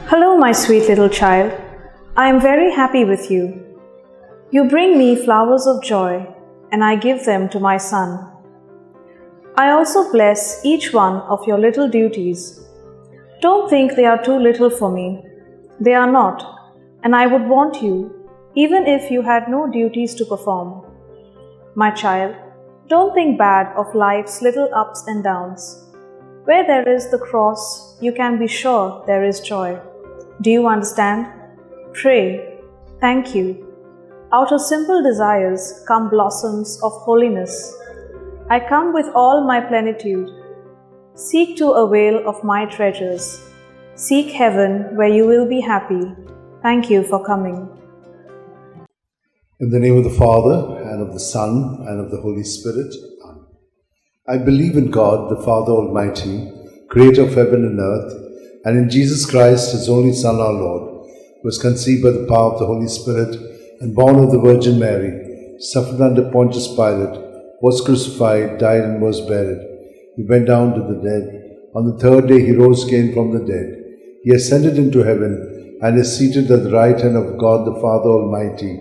Hello, my sweet little child. I am very happy with you. You bring me flowers of joy, and I give them to my son. I also bless each one of your little duties. Don't think they are too little for me. They are not, and I would want you, even if you had no duties to perform. My child, don't think bad of life's little ups and downs. Where there is the cross, you can be sure there is joy. Do you understand? Pray. Thank you. Out of simple desires come blossoms of holiness. I come with all my plenitude. Seek to avail of my treasures. Seek heaven where you will be happy. Thank you for coming. In the name of the Father, and of the Son, and of the Holy Spirit. Amen. I believe in God, the Father Almighty, creator of heaven and earth, and in Jesus Christ, his only Son, our Lord, who was conceived by the power of the Holy Spirit, and born of the Virgin Mary, suffered under Pontius Pilate, was crucified, died, and was buried. He went down to the dead. On the third day he rose again from the dead. He ascended into heaven, and is seated at the right hand of God the Father Almighty.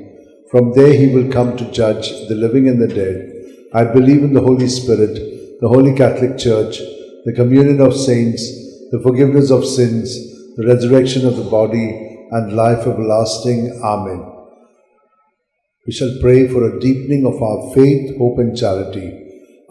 From there he will come to judge the living and the dead. I believe in the Holy Spirit, the Holy Catholic Church, the communion of saints, the forgiveness of sins, the resurrection of the body, and life everlasting. Amen. We shall pray for a deepening of our faith, hope, and charity.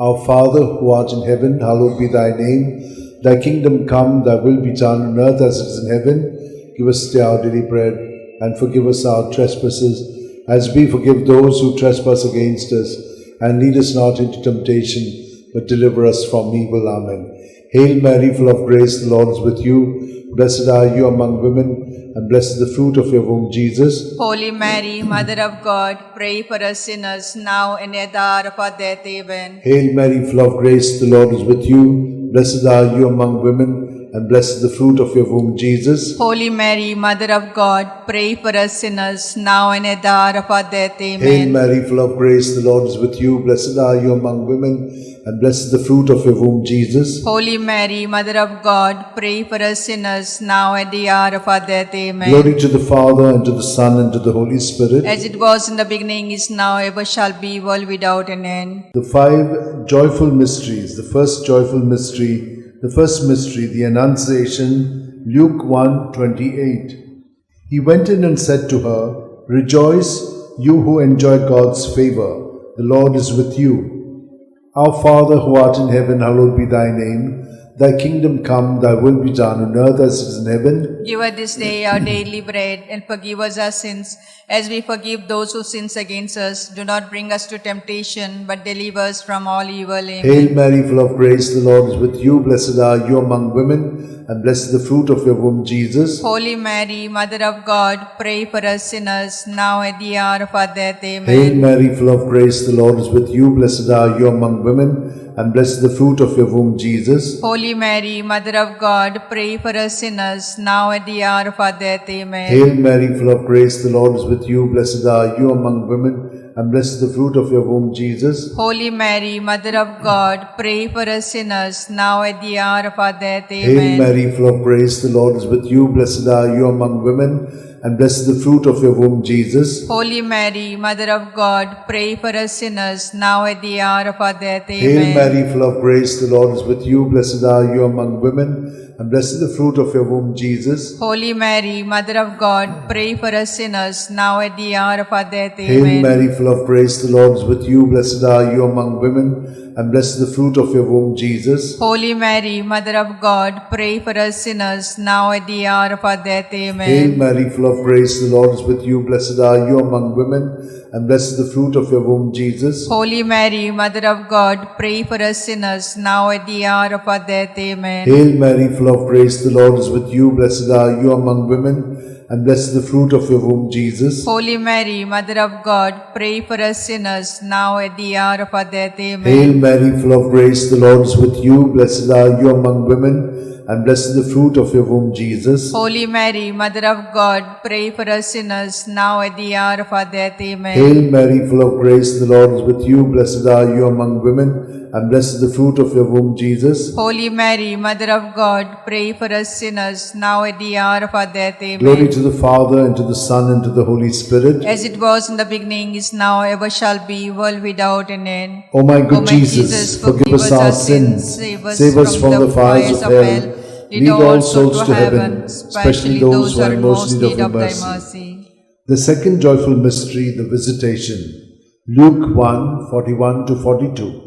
Our Father, who art in heaven, hallowed be thy name. Thy kingdom come, thy will be done on earth as it is in heaven. Give us today our daily bread, and forgive us our trespasses, as we forgive those who trespass against us. And lead us not into temptation, but deliver us from evil. Amen. Hail Mary, full of grace, the Lord is with you. Blessed are you among women, and blessed is the fruit of your womb, Jesus. Holy Mary, Mother of God, pray for us sinners, now and at the hour of our death. Amen. Hail Mary, full of grace, the Lord is with you. Blessed are you among women, and blessed is the fruit of your womb, Jesus. Holy Mary, Mother of God, pray for us sinners, now and at the hour of our death. Amen. Hail Mary, full of grace, the Lord is with you. Blessed are you among women, and blessed is the fruit of your womb, Jesus. Holy Mary, Mother of God, pray for us sinners, now at the hour of our death. Amen. Glory to the Father, and to the Son, and to the Holy Spirit. As it was in the beginning, is now, ever shall be, world without an end. The five joyful mysteries. The first joyful mystery, the Annunciation, Luke 1:28. He went in and said to her, Rejoice, you who enjoy God's favor. The Lord is with you. Our Father, who art in heaven, hallowed be thy name. Thy kingdom come, thy will be done on earth as it is in heaven. Give us this day our daily bread, and forgive us our sins, as we forgive those who sin against us. Do not bring us to temptation, but deliver us from all evil. Amen. Hail Mary, full of grace, the Lord is with you. Blessed are you among women, and blessed is the fruit of your womb, Jesus. Holy Mary, Mother of God, pray for us sinners, now at the hour of our death. Amen. Hail Mary, full of grace, the Lord is with you. Blessed are you among women, and blessed is the fruit of your womb, Jesus. Holy Mary, Mother of God, pray for us sinners, now at the hour of our death. Amen. Hail Mary, full of grace, the Lord is with you. Blessed are you among women, and blessed is the fruit of your womb, Jesus. Holy Mary, Mother of God, pray for us sinners, now at the hour of our death. Amen. Hail Mary, full of grace, the Lord is with you. Blessed are you among women, and blessed is the fruit of your womb, Jesus. Holy Mary, Mother of God, pray for us sinners, now at the hour of our death. Amen. Hail Mary, full of grace, the Lord is with you. Blessed are you among women, and blessed is the fruit of your womb, Jesus. Holy Mary, Mother of God, pray for us sinners, now at the hour of our death. Amen. Hail Mary, full of grace, the Lord is with you. Blessed are you among women, and blessed is the fruit of your womb, Jesus. Holy Mary, Mother of God, pray for us sinners, now at the hour of our death. Amen. Hail Mary, full of grace, the Lord is with you. Blessed are you among women, and blessed is the fruit of your womb, Jesus. Holy Mary, Mother of God, pray for us sinners, now at the hour of our death. Amen. Hail Mary, full of grace, the Lord is with you. Blessed are you among women, and blessed is the fruit of your womb, Jesus. Holy Mary, Mother of God, pray for us sinners, now at the hour of our death. Amen. Hail Mary, full of grace, the Lord is with you. Blessed are you among women, and blessed is the fruit of your womb, Jesus. Holy Mary, Mother of God, pray for us sinners, now at the hour of our death. Amen. Hail Mary, full of grace, the Lord is with you. Blessed are you among women, and blessed is the fruit of your womb, Jesus. Holy Mary, Mother of God, pray for us sinners, now at the hour of our death. Amen. Glory to the Father, and to the Son, and to the Holy Spirit. As it was in the beginning, is now, ever shall be, world without an end. O my good Jesus, forgive us our sins, save us from the fires of hell, lead all souls to heaven, especially those who are in most need of thy mercy. The second joyful mystery, the Visitation. Luke 1:41-42.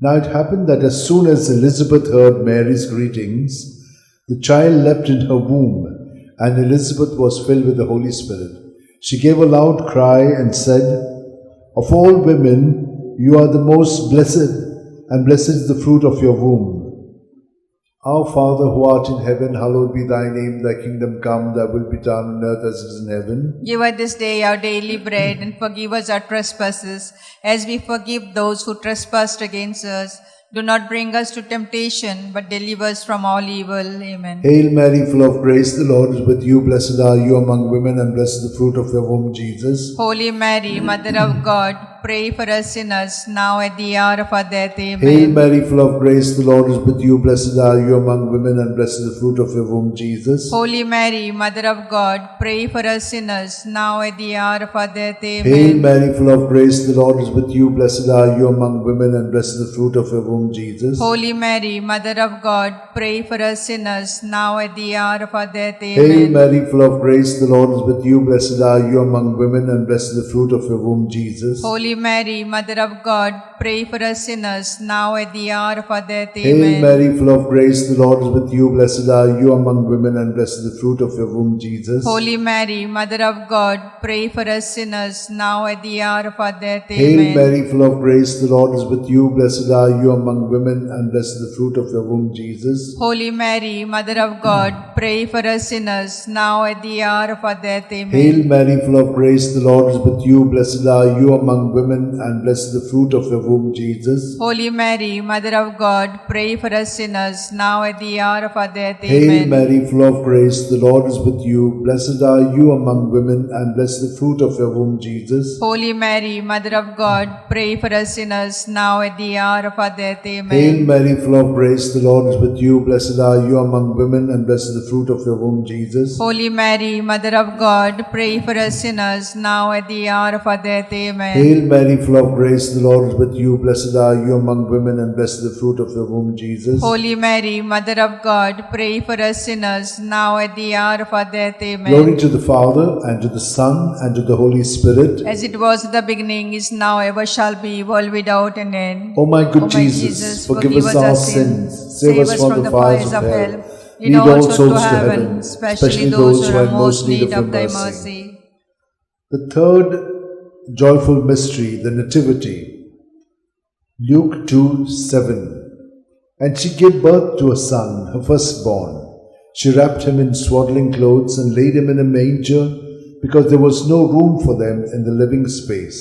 Now it happened that as soon as Elizabeth heard Mary's greetings, the child leapt in her womb, and Elizabeth was filled with the Holy Spirit. She gave a loud cry and said, "Of all women, you are the most blessed, and blessed is the fruit of your womb. Our Father who art in heaven, hallowed be thy name. Thy kingdom come, thy will be done on earth as it is in heaven. Give us this day our daily bread, and forgive us our trespasses, as we forgive those who trespass against us. Do not bring us to temptation, but deliver us from all evil. Amen. Hail Mary, full of grace, the Lord is with you. Blessed are you among women, and blessed is the fruit of your womb, Jesus. Holy Mary, Mother of God, pray for us sinners, now at the hour of our death. Amen. Hail Mary, full of grace, the Lord is with you. Blessed are you among women, and blessed is the fruit of your womb, Jesus. Holy Mary, Mother of God, pray for us sinners, now at the hour of our death. Amen. Hail Mary, full of grace, the Lord is with you. Blessed are you among women, and blessed is the fruit of your womb, Jesus. Holy Mary, Mother of God, pray for us sinners, now at the hour of our death. Amen. Hail Mary, full of grace, the Lord is with you. Blessed are you among women, and blessed is the fruit of your womb, Jesus. Holy Mary, Mother of God, pray for us sinners, now at the hour of our death. Hail Amen. Mary, full of grace, the Lord is with you. Blessed are you among women, and blessed is the fruit of your womb, Jesus. Holy Mary, Mother of God, pray for us sinners, now at the hour of our death. Hail Amen. Mary, full of grace, the Lord is with you. Blessed are you among women, and blessed is the fruit of your womb, Jesus. Holy Mary, Mother of God, pray for us sinners, now at the hour of our death. Amen. Hail Mary, full of grace, the Lord is with you. Blessed are you among women, and blessed is the fruit of your womb, Jesus. Holy Mary, Mother of God, pray for us sinners, now at the hour of our death. Hail Amen. Mary, full of grace, the Lord is with you. Blessed are you among women, and blessed is the fruit of your womb, Jesus. Holy Mary, Mother of God, pray for us sinners, now at the hour of our death. Amen. Hail Mary, full of grace, the Lord is with you. Blessed are you among women, and blessed is the fruit of your womb, Jesus. Holy Mary, Mother of God, pray for us sinners, now at the hour of our death. Amen. Hail Mary, full of grace, the Lord is with you. Blessed are you among women, and blessed is the fruit of your womb, Jesus. Holy Mary, Mother of God, pray for us sinners, now at the hour of our death. Amen. Glory to the Father, and to the Son, and to the Holy Spirit. As it was in the beginning, is now, ever shall be, world without an end. O my good O my Jesus, forgive us our sins, save us from the fires of hell, lead all souls to heaven, especially those who are in most need of thy mercy. The third joyful mystery, the Nativity. Luke 2:7. And she gave birth to a son, her firstborn. She wrapped him in swaddling clothes and laid him in a manger, because there was no room for them in the living space.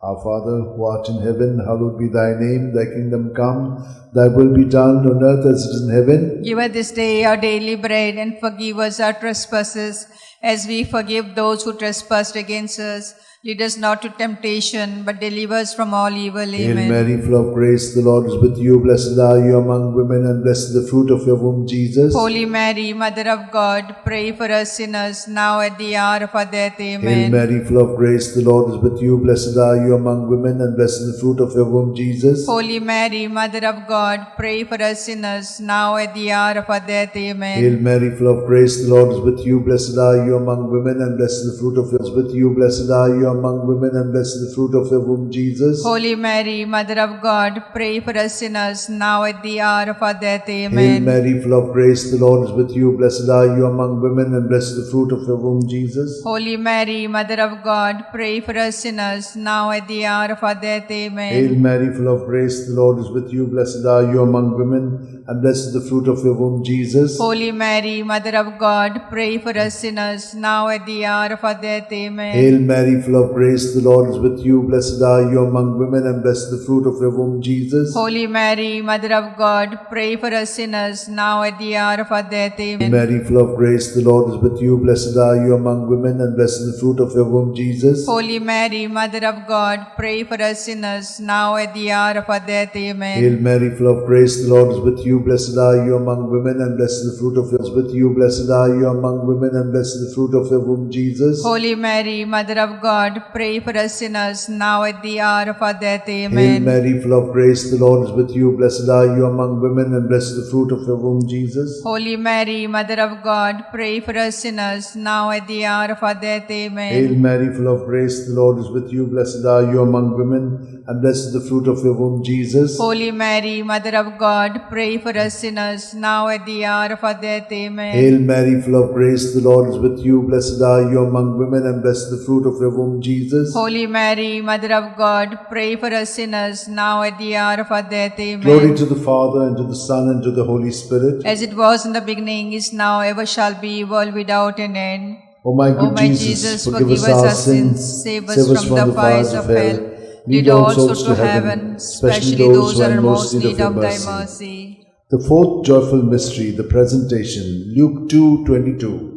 Our Father, who art in heaven, hallowed be thy name. Thy kingdom come, thy will be done on earth as it is in heaven. Give us this day our daily bread, and forgive us our trespasses, as we forgive those who trespass against us. Lead us not to temptation, but deliver us from all evil. Hail Amen. Mary, full of grace, the Lord is with you. Blessed are you among women, and blessed is the fruit of your womb, Jesus. Holy Mary, Mother of God, pray for us sinners, now at the hour of our death. Hail Amen. Mary, full of grace, the Lord is with you. Blessed are you among women, and blessed is the fruit of your womb, Jesus. Holy Mary, Mother of God, pray for us sinners, now at the hour of our death. Amen. Hail Mary, full of grace, the Lord is with you. Blessed are you among women, and blessed is the fruit of your womb. With you, blessed are you among women, and blessed is the fruit of your womb, Jesus. Holy Mary, Mother of God, pray for us sinners, now at the hour of our death. Hail Amen. Mary, full of grace, the Lord is with you. Blessed are you among women, and blessed is the fruit of your womb, Jesus. Holy Mary, Mother of God, pray for us sinners, now at the hour of our death. Amen. Hail Mary, full of grace, the Lord is with you. Blessed are you among women, and blessed is the fruit of your womb, Jesus. Holy Mary, Mother of God, pray for us sinners, now at the hour of our death. Amen. Hail Mary, full of grace, the Lord is with you. Blessed are you among women, and blessed the fruit of your womb, Jesus. Holy Mary, Mother of God, pray for us sinners, now at the hour of our death. Amen. Mary, full of grace, the Lord is with you. Blessed are you among women, and blessed the fruit of your womb, Jesus. Holy Mary, Mother of God, pray for us sinners, now at the hour of our death. Amen. Hail Mary, full of grace, the Lord is with you. Blessed are you among women, and blessed the fruit of your womb. With you, blessed are you among women, and blessed the fruit of your womb, Jesus. Holy Mary, Mother of God, pray for us sinners, now at the hour of our death. Hail Amen. Mary, full of grace, the Lord is with you. Blessed are you among women, and blessed the fruit of your womb, Jesus. Holy Mary, Mother of God, pray for us sinners, now at the hour of our death. Amen. Hail Mary, full of grace, the Lord is with you. Blessed are you among women, and blessed the fruit of your womb, Jesus. Holy Mary, Mother of God, pray for us sinners, now at the hour of our death. Amen. Hail Mary, full of grace, the Lord is with you. Blessed are you among women, and blessed the fruit of your womb, Jesus. Holy Mary, Mother of God, pray for us sinners, now at the hour of our death. Amen. Glory to the Father, and to the Son, and to the Holy Spirit. As it was in the beginning, is now, ever shall be, world without an end. O my good Jesus, forgive us our sins, save us from the fires of hell. Lead all souls to heaven, especially those who are in most need of thy mercy. The fourth joyful mystery, the presentation, Luke 2:22.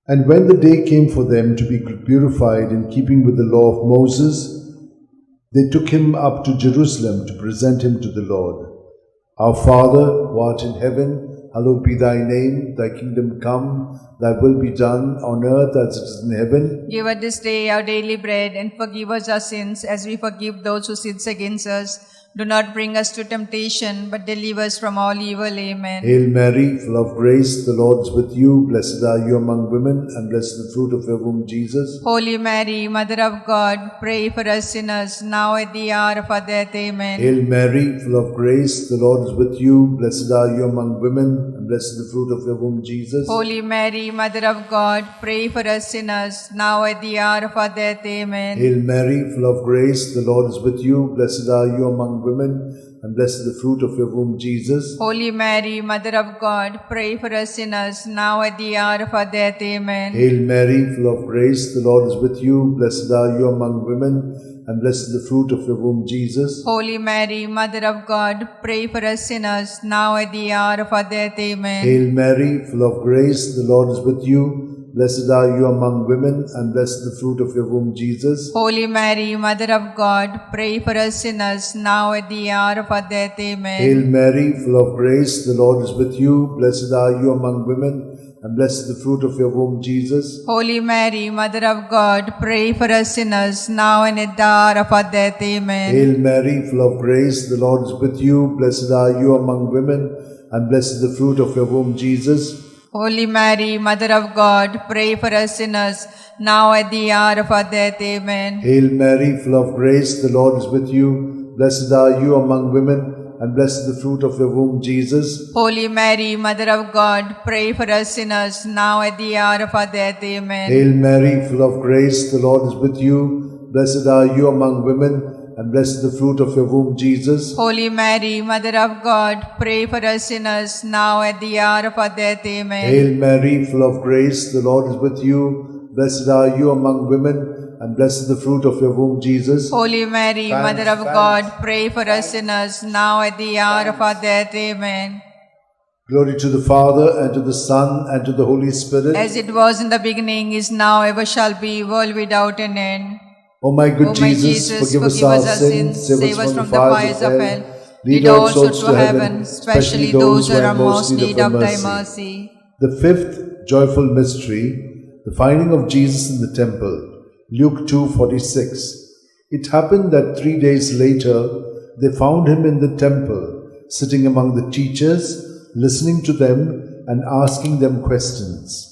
And when the day came for them to be purified in keeping with the law of Moses, they took him up to Jerusalem to present him to the Lord. Our Father, who art in heaven, hallowed be thy name. Thy kingdom come, thy will be done on earth as it is in heaven. Give us this day our daily bread, and forgive us our sins as we forgive those who sin against us. Do not bring us to temptation, but deliver us from all evil. Amen. Hail Mary, full of grace, the Lord is with you. Blessed are you among women, and blessed the fruit of your womb, Jesus. Holy Mary, Mother of God, pray for us sinners, now at the hour of our death. Amen. Hail Mary, full of grace, the Lord is with you. Blessed are you among women, and blessed the fruit of your womb, Jesus. Holy Mary, Mother of God, pray for us sinners, now at the hour of our death. Amen. Hail Mary, full of grace, the Lord is with you. Blessed are you among women, and blessed the fruit of your womb, Jesus. Holy Mary, Mother of God, pray for us sinners, now at the hour of our death. Amen. Hail Mary, full of grace, the Lord is with you. Blessed are you among women, and blessed the fruit of your womb, Jesus. Holy Mary, Mother of God, pray for us sinners, now at the hour of our death. Amen. Hail Mary, full of grace, the Lord is with you. Blessed are you among women, and blessed the fruit of your womb, Jesus. Holy Mary, Mother of God, pray for us sinners, now at the hour of our death. Amen. Hail Mary, full of grace, the Lord is with you. Blessed are you among women, and blessed the fruit of your womb, Jesus. Holy Mary, Mother of God, pray for us sinners, now and at the hour of our death. Amen. Hail Mary, full of grace, the Lord is with you. Blessed are you among women, and blessed the fruit of your womb, Jesus. Holy Mary, Mother of God, pray for us sinners, now at the hour of our death. Amen. Hail Mary, full of grace, the Lord is with you. Blessed are you among women, and blessed the fruit of your womb, Jesus. Holy Mary, Mother of God, pray for us sinners, now at the hour of our death. Amen. Hail Mary, full of grace, the Lord is with you. Blessed are you among women, and blessed the fruit of your womb, Jesus. Holy Mary, Mother of God, pray for us sinners, now at the hour of our death. Amen. Hail Mary, full of grace, the Lord is with you. Blessed are you among women, and blessed the fruit of your womb, Jesus. Holy Mary, Mother of God, pray for us sinners, now at the hour of our death. Amen. Glory to the Father, and to the Son, and to the Holy Spirit. As it was in the beginning, is now, ever shall be, world without an end. O my good Jesus, forgive us our sins, save us from the fires of hell. Lead all souls to heaven, especially those who are in most need of thy mercy. The fifth joyful mystery, the finding of Jesus in the temple, Luke 2:46. It happened that 3 days later, they found him in the temple, sitting among the teachers, listening to them and asking them questions.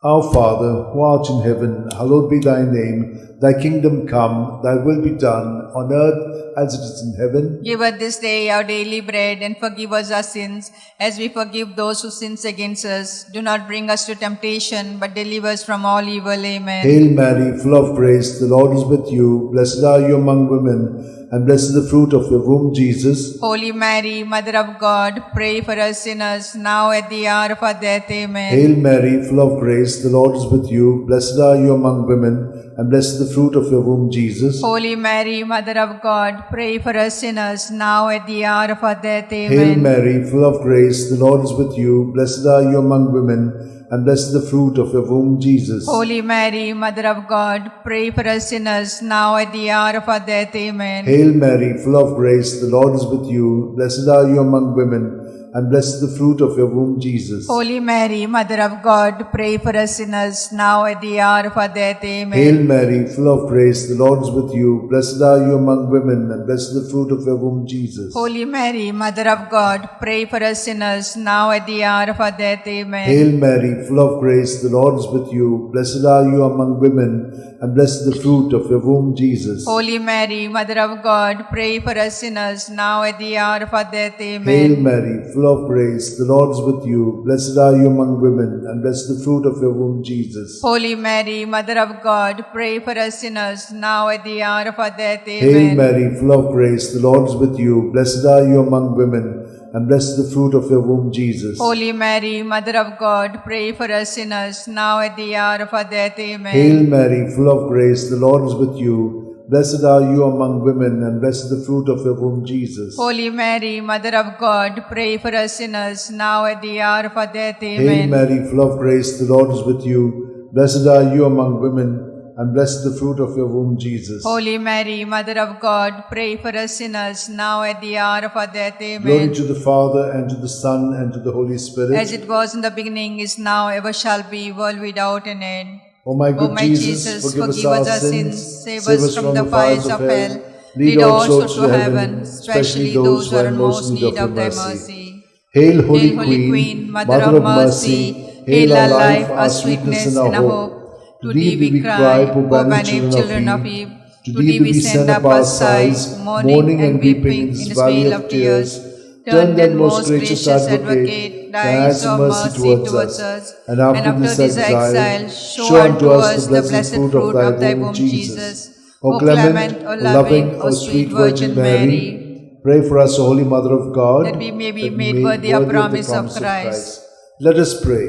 Our Father, who art in heaven, hallowed be thy name. Thy kingdom come, thy will be done, on earth as it is in heaven. Give us this day our daily bread, and forgive us our sins, as we forgive those who sin against us. Do not bring us to temptation, but deliver us from all evil. Amen. Hail Mary, full of grace, the Lord is with you. Blessed are you among women, and blessed is the fruit of your womb, Jesus. Holy Mary, Mother of God, pray for us sinners, now at the hour of our death. Amen. Hail Mary, full of grace, the Lord is with you. Blessed are you among women, and blessed is the fruit of your womb, Jesus. Holy Mary, Mother of God, pray for us sinners, now at the hour of our death. Amen. Hail Mary, full of grace, the Lord is with you. Blessed are you among women, and blessed is the fruit of your womb, Jesus. Holy Mary, Mother of God, pray for us sinners, now at the hour of our death. Amen. Hail Mary, full of grace, the Lord is with you. Blessed are you among women, and blessed is the fruit of your womb, Jesus. Holy Mary, Mother of God, pray for us sinners, now at the hour of our death. Amen. Hail Mary, full of grace, the Lord is with you. Blessed are you among women, and blessed is the fruit of your womb, Jesus. Holy Mary, Mother of God, pray for us sinners, now at the hour of our death. Amen. Hail Mary, full of grace, the Lord is with you. Blessed are you among women, and blessed is the fruit of your womb, Jesus. Holy Mary, Mother of God, pray for us sinners, now at the hour of our death. Amen. Hail Mary, full of grace, the Lord is with you. Blessed are you among women, and blessed is the fruit of your womb, Jesus. Holy Mary, Mother of God, pray for us sinners, now at the hour of our death. Amen. Hail Mary, full of grace, the Lord is with you. Blessed are you among women, and blessed is the fruit of your womb, Jesus. Holy Mary, Mother of God, pray for us sinners, now at the hour of our death. Amen. Hail Mary, full of grace, the Lord is with you. Blessed are you among women, and blessed is the fruit of your womb, Jesus. Holy Mary, Mother of God, pray for us sinners, now at the hour of our death. Hail Amen. Mary, full of grace, the Lord is with you. Blessed are you among women, and blessed is the fruit of your womb, Jesus. Holy Mary, Mother of God, pray for us sinners, now at the hour of our death. Amen. Glory to the Father, and to the Son, and to the Holy Spirit. As it was in the beginning, is now, ever shall be, world without an end. O my good Jesus, forgive us our sins, save us from the fires of hell. Lead all souls to heaven, especially those who are in most need of thy mercy. Hail, Holy Queen, Mother of mercy, hail our life, our sweetness, and our hope. To thee we cry, poor banished children of Eve. To thee we send up our sighs, mourning and weeping in this vale of tears. Turn then, most gracious Advocate, thy eyes of mercy towards us, and after this exile, show unto us the blessed fruit of thy womb, Jesus. O clement, O loving, O sweet Virgin Mary, pray for us, O Holy Mother of God, that we may be made worthy of promise of Christ. Let us pray.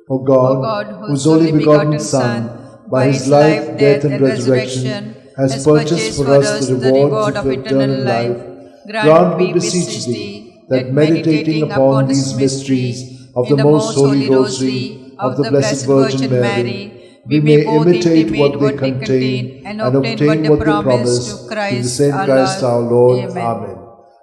O God, whose only begotten Son, by his life, death, and resurrection, has purchased for us the reward of eternal life, grant, we beseech thee, that meditating upon these mysteries of the most holy Rosary of the Blessed Virgin Mary, we may imitate what they contain and obtain what they promise through the same Christ our Lord. Amen.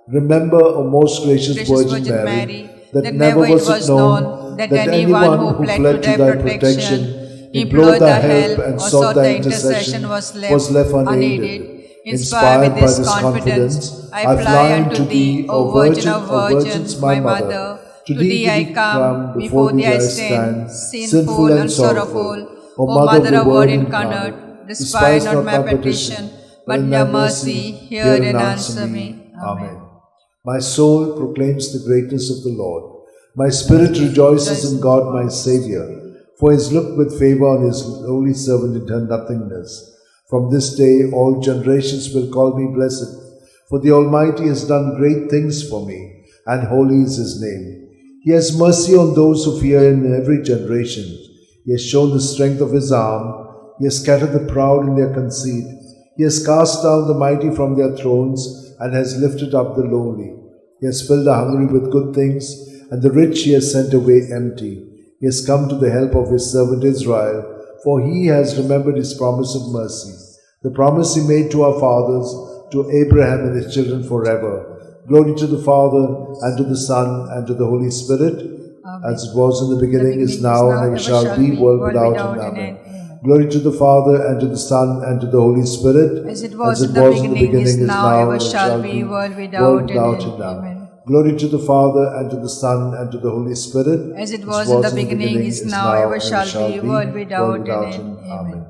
Remember, O most gracious Virgin Mary, that never was it known that anyone who fled to thy protection, implored thy help, and sought thy intercession was left unaided. Inspired by this confidence, I fly unto thee, O Virgin of Virgins, my Mother. To thee I come, before thee I stand, sinful and sorrowful. O Mother of Word incarnate, despise not my petition, but in thy mercy hear and answer me. Amen. My soul proclaims the greatness of the Lord. My spirit rejoices in God my Xavier, for he has looked with favor on his lowly servant in her nothingness. From this day all generations will call me blessed, for the Almighty has done great things for me, and holy is his name. He has mercy on those who fear him in every generation. He has shown the strength of his arm. He has scattered the proud in their conceit. He has cast down the mighty from their thrones, and has lifted up the lowly. He has filled the hungry with good things, and the rich he has sent away empty. He has come to the help of his servant Israel, for he has remembered his promise of mercy, the promise he made to our fathers, to Abraham and his children forever. Glory to the Father, and to the Son, and to the Holy Spirit, as it was in the beginning, is now, and ever shall be, world without end. Amen. Glory to the Father, and to the Son, and to the Holy Spirit, as it was in the beginning, is now, ever shall be, world without end. Amen. Glory to the Father, and to the Son, and to the Holy Spirit, as it was in the beginning, is now, ever shall be, world without end. Amen.